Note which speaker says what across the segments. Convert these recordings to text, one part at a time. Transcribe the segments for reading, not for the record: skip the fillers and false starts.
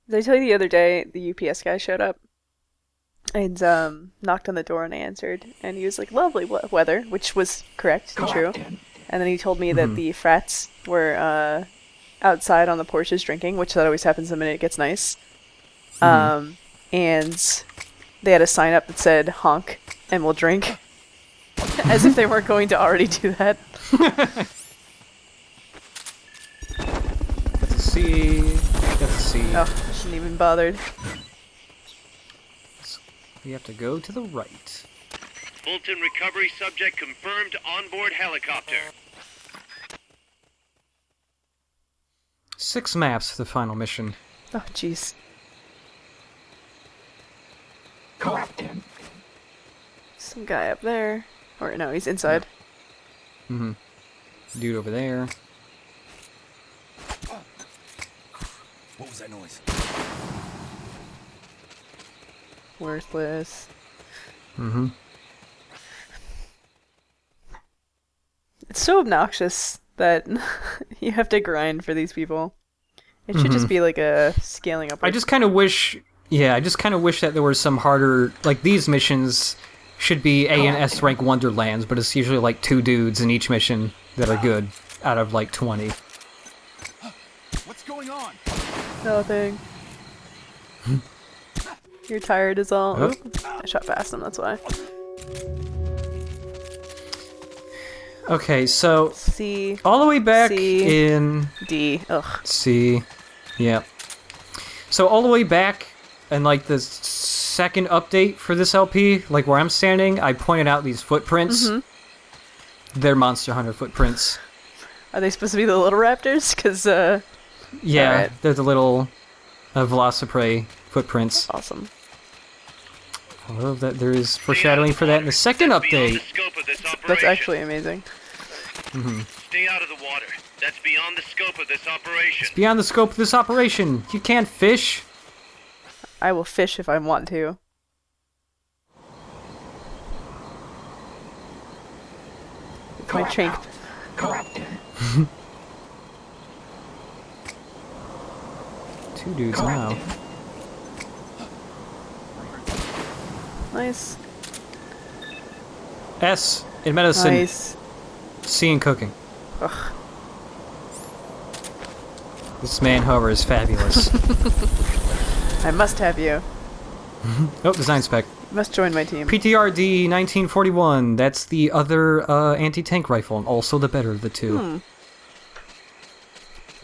Speaker 1: Did I tell you the other day the UPS guy showed up and knocked on the door and I answered and he was like, "Lovely weather," which was correct and true. And then he told me that the frats were outside on the porches drinking, which that always happens the minute it gets nice. And they had a sign up that said "honk and we'll drink," as if they weren't going to already do that.
Speaker 2: Got to see.
Speaker 1: Oh, I shouldn't even bothered.
Speaker 2: We have to go to the right.
Speaker 3: Fulton recovery subject confirmed onboard helicopter.
Speaker 2: 6 maps for the final mission.
Speaker 1: Oh, jeez.
Speaker 4: Collecting.
Speaker 1: Some guy up there. Or no, he's inside.
Speaker 2: Dude over there.
Speaker 4: What was that noise?
Speaker 1: Worthless. It's so obnoxious that you have to grind for these people. It should just be like a scaling up.
Speaker 2: I just kind of wish that there were some harder, like these missions should be A and S rank Wonderlands, but it's usually like 2 dudes in each mission that are good out of like 20.
Speaker 4: What's going on?
Speaker 1: Nothing. You're tired is all.
Speaker 2: Oh.
Speaker 1: Oop, I shot past him, that's why.
Speaker 2: Okay, so
Speaker 1: C.
Speaker 2: all the way back
Speaker 1: C.
Speaker 2: in
Speaker 1: D. Ugh.
Speaker 2: C, yeah. So all the way back in like the second update for this LP, like where I'm standing, I pointed out these footprints. They're Monster Hunter footprints.
Speaker 1: Are they supposed to be the little raptors? Because,
Speaker 2: Yeah,
Speaker 1: alright.
Speaker 2: they're the little Velociprey footprints.
Speaker 1: Awesome.
Speaker 2: I love that there is foreshadowing for that in the second update.
Speaker 1: That's actually amazing.
Speaker 3: Stay out of the water. That's beyond the scope of this operation.
Speaker 2: It's beyond the scope of this operation. You can't fish.
Speaker 1: I will fish if I want to. It's my trank.
Speaker 4: Collecting.
Speaker 2: 2 dudes now.
Speaker 1: Nice.
Speaker 2: S in medicine.
Speaker 1: Nice.
Speaker 2: C in cooking.
Speaker 1: Ugh.
Speaker 2: This man, however, is fabulous.
Speaker 1: I must have you.
Speaker 2: Oh, design spec.
Speaker 1: You must join my team.
Speaker 2: PTRD 1941. That's the other anti-tank rifle, and also the better of the 2.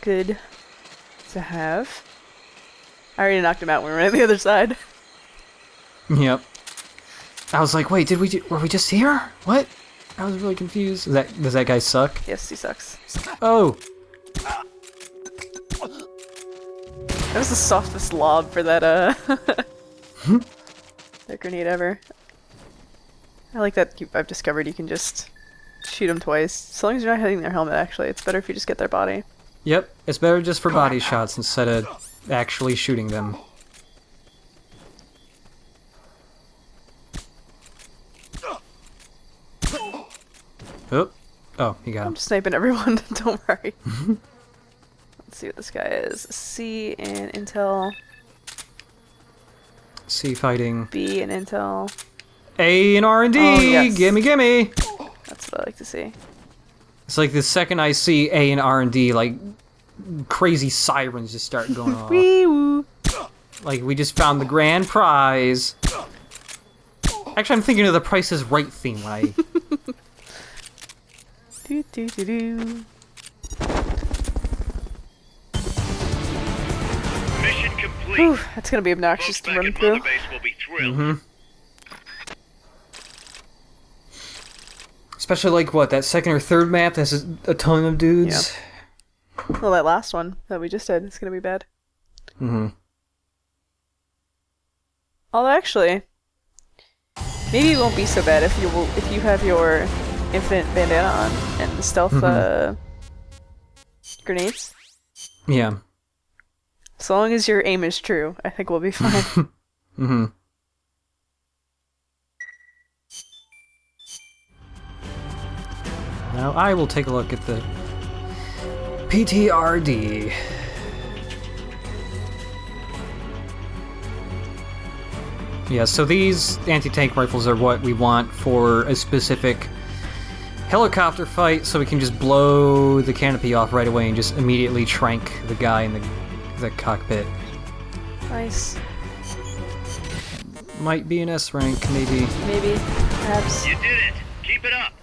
Speaker 1: Good to have. I already knocked him out when we were on the other side.
Speaker 2: Yep. I was like, wait, were we just here? What? I was really confused. Does that guy suck?
Speaker 1: Yes, he sucks.
Speaker 2: Oh!
Speaker 1: That was the softest lob for that, that grenade ever. I like that I've discovered you can just shoot them twice. As long as you're not hitting their helmet, actually. It's better if you just get their body.
Speaker 2: Yep, it's better just for body shots instead of actually shooting them. Oh, you got
Speaker 1: I'm
Speaker 2: him.
Speaker 1: just sniping everyone, don't worry. Let's see what this guy is. C in intel,
Speaker 2: C fighting.
Speaker 1: B in intel.
Speaker 2: A in R&D!
Speaker 1: Oh, yes.
Speaker 2: Gimme!
Speaker 1: That's what I like to see.
Speaker 2: It's like the second I see A in R&D, like, crazy sirens just start going off.
Speaker 1: Wee-woo.
Speaker 2: Like, we just found the grand prize. Actually, I'm thinking of the Price is Right theme when I...
Speaker 1: Do, do, do, do.
Speaker 3: Mission complete.
Speaker 1: Whew, that's gonna be obnoxious
Speaker 3: Folks
Speaker 1: to
Speaker 3: back
Speaker 1: run
Speaker 3: at
Speaker 1: through.
Speaker 3: Mother Base will be thrilled.
Speaker 2: Especially, like, what, that second or third map that has a ton of dudes?
Speaker 1: Well, that last one that we just did is gonna be bad. Although, actually, maybe it won't be so bad if you have your infinite bandana on and the stealth grenades.
Speaker 2: Yeah.
Speaker 1: So long as your aim is true, I think we'll be fine.
Speaker 2: Now I will take a look at the PTRD. Yeah, so these anti-tank rifles are what we want for a specific helicopter fight, so we can just blow the canopy off right away and just immediately trank the guy in the cockpit.
Speaker 1: Nice.
Speaker 2: Might be an S rank, maybe.
Speaker 1: Maybe. Perhaps.
Speaker 3: You did it. Keep it up.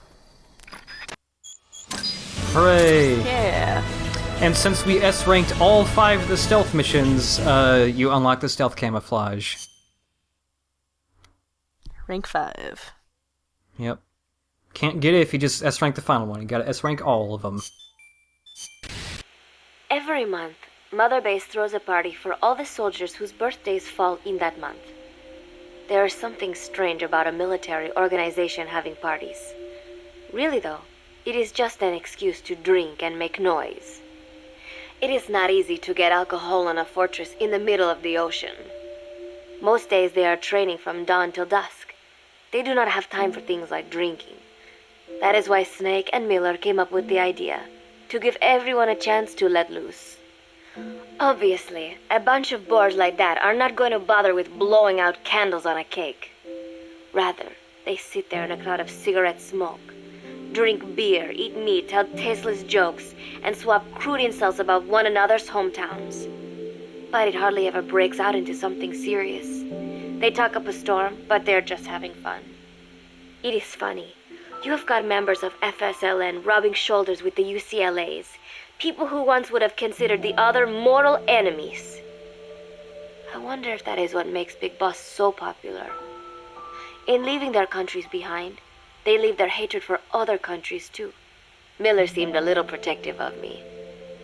Speaker 2: Hooray!
Speaker 1: Yeah.
Speaker 2: And since we S-ranked all 5 of the stealth missions, you unlock the stealth camouflage.
Speaker 1: Rank 5.
Speaker 2: Yep. Can't get it if you just S-rank the final one. You gotta S-rank all of them.
Speaker 5: Every month, Mother Base throws a party for all the soldiers whose birthdays fall in that month. There is something strange about a military organization having parties. Really though, it is just an excuse to drink and make noise. It is not easy to get alcohol on a fortress in the middle of the ocean. Most days they are training from dawn till dusk. They do not have time for things like drinking. That is why Snake and Miller came up with the idea, to give everyone a chance to let loose. Obviously, a bunch of boors like that are not going to bother with blowing out candles on a cake. Rather, they sit there in a cloud of cigarette smoke, drink beer, eat meat, tell tasteless jokes, and swap crude insults about one another's hometowns. But it hardly ever breaks out into something serious. They talk up a storm, but they're just having fun. It is funny. You have got members of FSLN rubbing shoulders with the UCLAs, people who once would have considered the other mortal enemies. I wonder if that is what makes Big Boss so popular. In leaving their countries behind, they leave their hatred for other countries too. Miller seemed a little protective of me.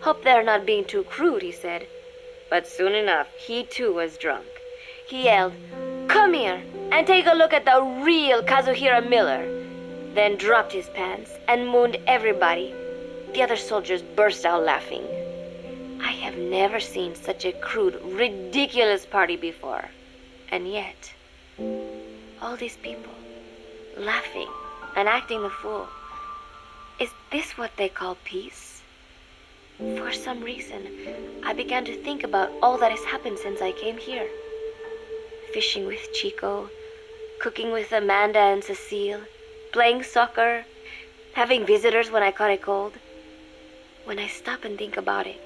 Speaker 5: Hope they're not being too crude, he said. But soon enough, he too was drunk. He yelled, "Come here and take a look at the real Kazuhira Miller," then dropped his pants and mooned everybody. The other soldiers burst out laughing. I have never seen such a crude, ridiculous party before. And yet, all these people, laughing and acting the fool. Is this what they call peace? For some reason, I began to think about all that has happened since I came here. Fishing with Chico, cooking with Amanda and Cecile, playing soccer, having visitors when I caught a cold. When I stop and think about it,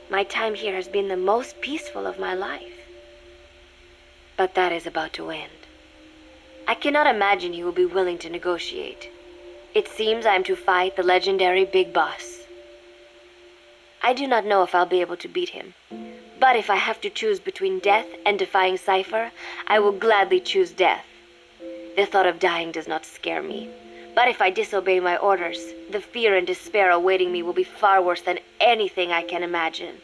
Speaker 5: my time here has been the most peaceful of my life. But that is about to end. I cannot imagine he will be willing to negotiate. It seems I am to fight the legendary Big Boss. I do not know if I'll be able to beat him, but if I have to choose between death and defying Cypher, I will gladly choose death. The thought of dying does not scare me, but if I disobey my orders, the fear and despair awaiting me will be far worse than anything I can imagine.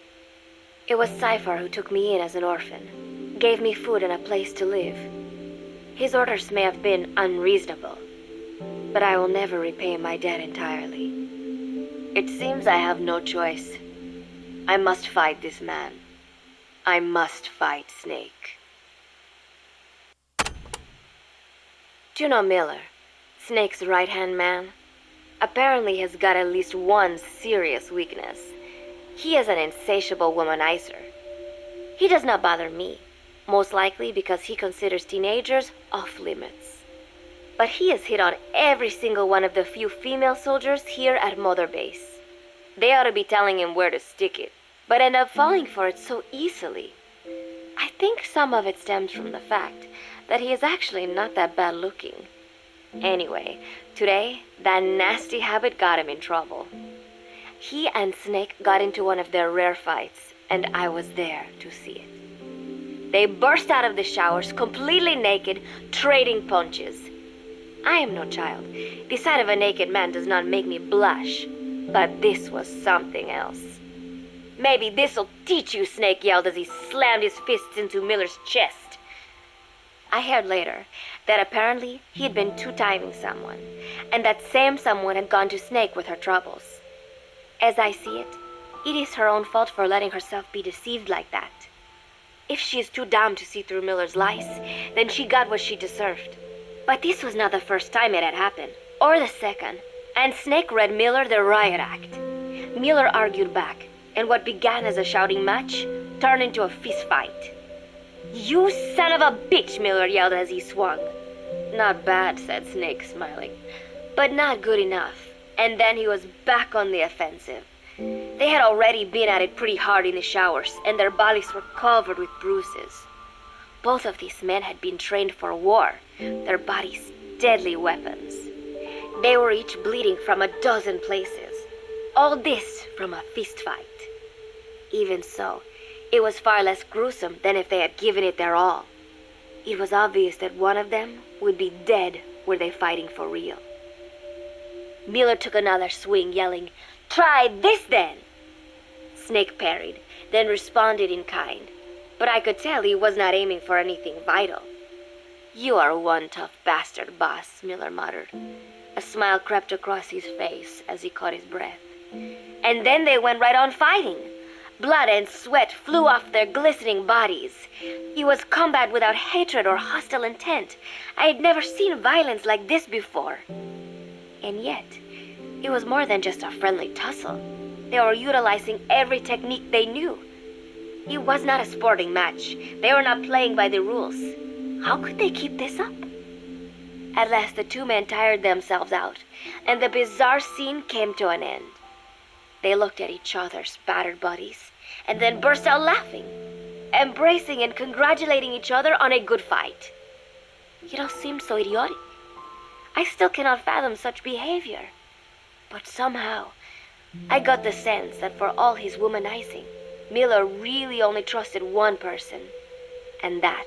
Speaker 5: It was Cypher who took me in as an orphan, gave me food and a place to live. His orders may have been unreasonable, but I will never repay my debt entirely. It seems I have no choice. I must fight this man. I must fight Snake. Do you know Miller, Snake's right-hand man? Apparently has got at least one serious weakness. He is an insatiable womanizer. He does not bother me, most likely because he considers teenagers off-limits. But he has hit on every single one of the few female soldiers here at Mother Base. They ought to be telling him where to stick it, but end up falling for it so easily. I think some of it stems from the fact that he is actually not that bad looking. Anyway, today, that nasty habit got him in trouble. He and Snake got into one of their rare fights, and I was there to see it. They burst out of the showers, completely naked, trading punches. I am no child. The sight of a naked man does not make me blush, but this was something else. "Maybe this'll teach you," Snake yelled as he slammed his fists into Miller's chest. I heard later that apparently he had been two-timing someone, and that same someone had gone to Snake with her troubles. As I see it, it is her own fault for letting herself be deceived like that. If she is too dumb to see through Miller's lies, then she got what she deserved. But this was not the first time it had happened, or the second, and Snake read Miller the riot act. Miller argued back, and what began as a shouting match turned into a fist fight. "You son of a bitch," Miller yelled as he swung. "Not bad," said Snake, smiling, "but not good enough." And then he was back on the offensive. They had already been at it pretty hard in the showers, and their bodies were covered with bruises. Both of these men had been trained for war, their bodies deadly weapons. They were each bleeding from a dozen places. All this from a fist fight. Even so, it was far less gruesome than if they had given it their all. It was obvious that one of them would be dead were they fighting for real. Miller took another swing, yelling, "Try this then!" Snake parried, then responded in kind, but I could tell he was not aiming for anything vital. "You are one tough bastard, boss," Miller muttered. A smile crept across his face as he caught his breath. And then they went right on fighting. Blood and sweat flew off their glistening bodies. It was combat without hatred or hostile intent. I had never seen violence like this before. And yet, it was more than just a friendly tussle. They were utilizing every technique they knew. It was not a sporting match. They were not playing by the rules. How could they keep this up? At last, the two men tired themselves out, and the bizarre scene came to an end. They looked at each other's battered bodies, and then burst out laughing, embracing and congratulating each other on a good fight. It all seemed so idiotic. I still cannot fathom such behavior. But somehow, I got the sense that for all his womanizing, Miller really only trusted one person, and that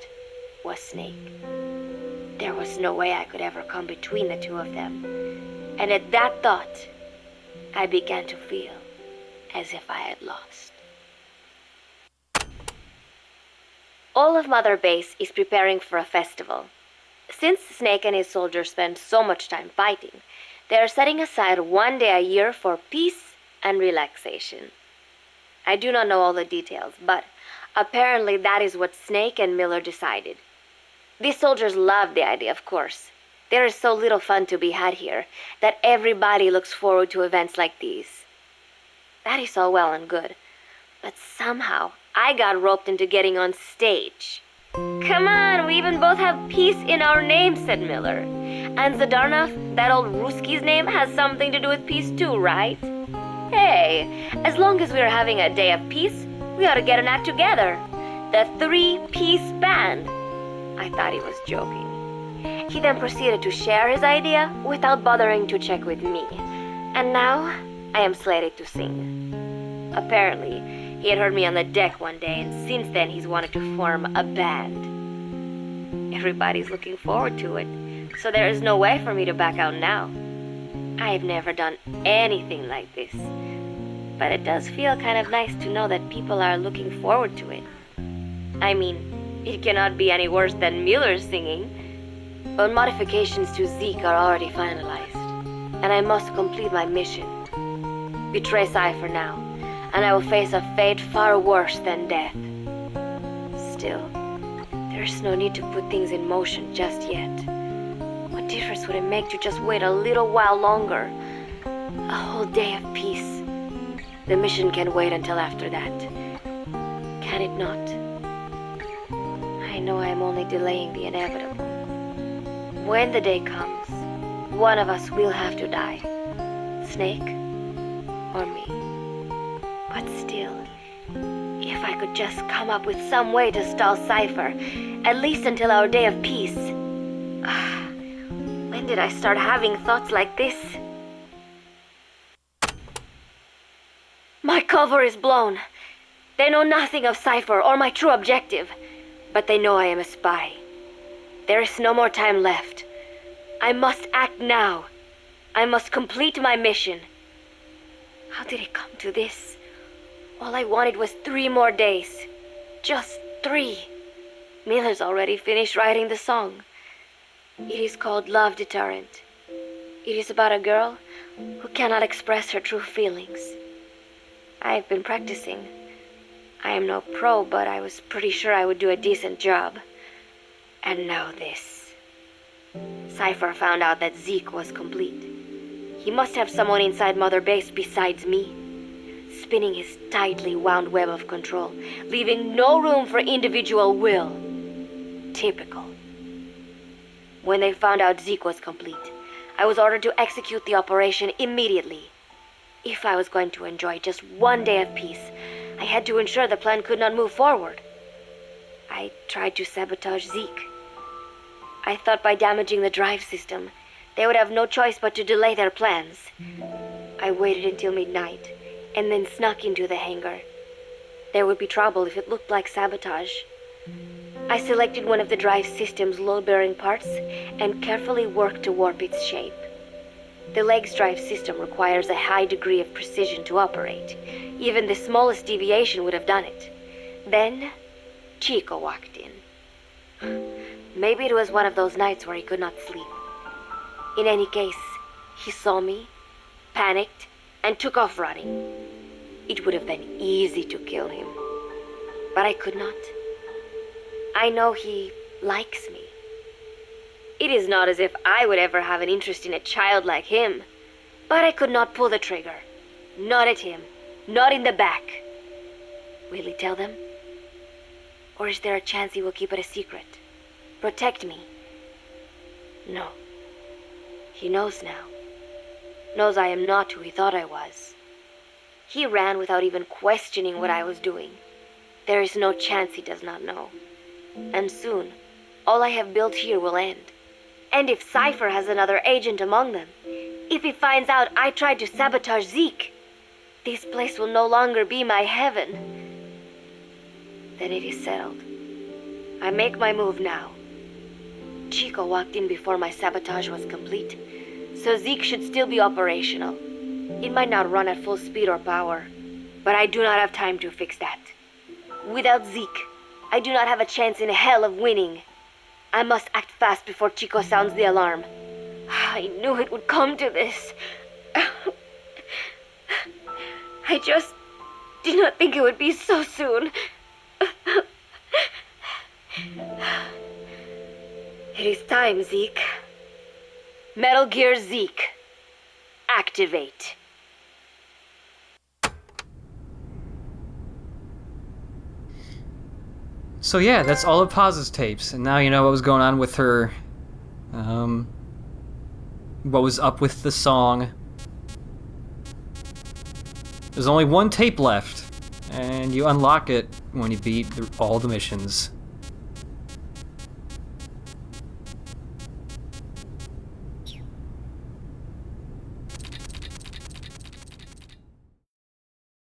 Speaker 5: was Snake. There was no way I could ever come between the two of them, and at that thought, I began to feel as if I had lost. All of Mother Base is preparing for a festival. Since Snake and his soldiers spend so much time fighting, they are setting aside one day a year for peace and relaxation. I do not know all the details, but apparently that is what Snake and Miller decided. These soldiers love the idea, of course. There is so little fun to be had here that everybody looks forward to events like these. That is all well and good, but somehow I got roped into getting on stage. "Come on, we even both have peace in our names," said Miller. "And Zadarnov, that old Ruski's name, has something to do with peace too, right? Hey, as long as we're having a day of peace, we ought to get an act together. The Three-Piece Band." I thought he was joking. He then proceeded to share his idea without bothering to check with me. And now, I am slated to sing. Apparently, he had heard me on the deck one day, and since then he's wanted to form a band. Everybody's looking forward to it, so there is no way for me to back out now. I have never done anything like this, but it does feel kind of nice to know that people are looking forward to it. I mean, it cannot be any worse than Miller's singing, but modifications to Zeke are already finalized, and I must complete my mission. Betray Cypher now, and I will face a fate far worse than death. Still, there's no need to put things in motion just yet. What difference would it make to just wait a little while longer? A whole day of peace. The mission can wait until after that. Can it not? I know I am only delaying the inevitable. When the day comes, one of us will have to die. Snake or me. But still, if I could just come up with some way to stall Cypher, at least until our day of peace. When did I start having thoughts like this? My cover is blown. They know nothing of Cypher or my true objective, but they know I am a spy. There is no more time left. I must act now. I must complete my mission. How did it come to this? All I wanted was 3 more days. Just 3. Miller's already finished writing the song. It is called Love Deterrent. It is about a girl who cannot express her true feelings. I have been practicing. I am no pro, but I was pretty sure I would do a decent job. And now this. Cypher found out that Zeke was complete. He must have someone inside Mother Base besides me. spinning his tightly wound web of control, leaving no room for individual will. Typical. When they found out Zeke was complete, I was ordered to execute the operation immediately. If I was going to enjoy just one day of peace, I had to ensure the plan could not move forward. I tried to sabotage Zeke. I thought by damaging the drive system, they would have no choice but to delay their plans. I waited until midnight, and then snuck into the hangar. There would be trouble if it looked like sabotage. I selected one of the drive system's load-bearing parts and carefully worked to warp its shape. The leg's drive system requires a high degree of precision to operate. Even the smallest deviation would have done it. Then, Chico walked in. Maybe it was one of those nights where he could not sleep. In any case, he saw me, panicked, and took off running. It would have been easy to kill him, but I could not. I know he likes me. It is not as if I would ever have an interest in a child like him, but I could not pull the trigger. Not at him, not in the back. Will he tell them? Or is there a chance he will keep it a secret? Protect me? No. He knows now. Knows I am not who he thought I was. He ran without even questioning what I was doing. There is no chance he does not know. And soon, all I have built here will end. And if Cypher has another agent among them, if he finds out I tried to sabotage Zeke, this place will no longer be my heaven. Then it is settled. I make my move now. Chico walked in before my sabotage was complete, so Zeke should still be operational. It might not run at full speed or power, but I do not have time to fix that. Without Zeke, I do not have a chance in hell of winning. I must act fast before Chico sounds the alarm. I knew it would come to this. I just did not think it would be so soon. It is time, Zeke. Metal Gear Zeke. Activate.
Speaker 2: So yeah, that's all of Paz's tapes, and now you know what was going on with her, what was up with the song. There's only one tape left, and you unlock it when you beat all the missions.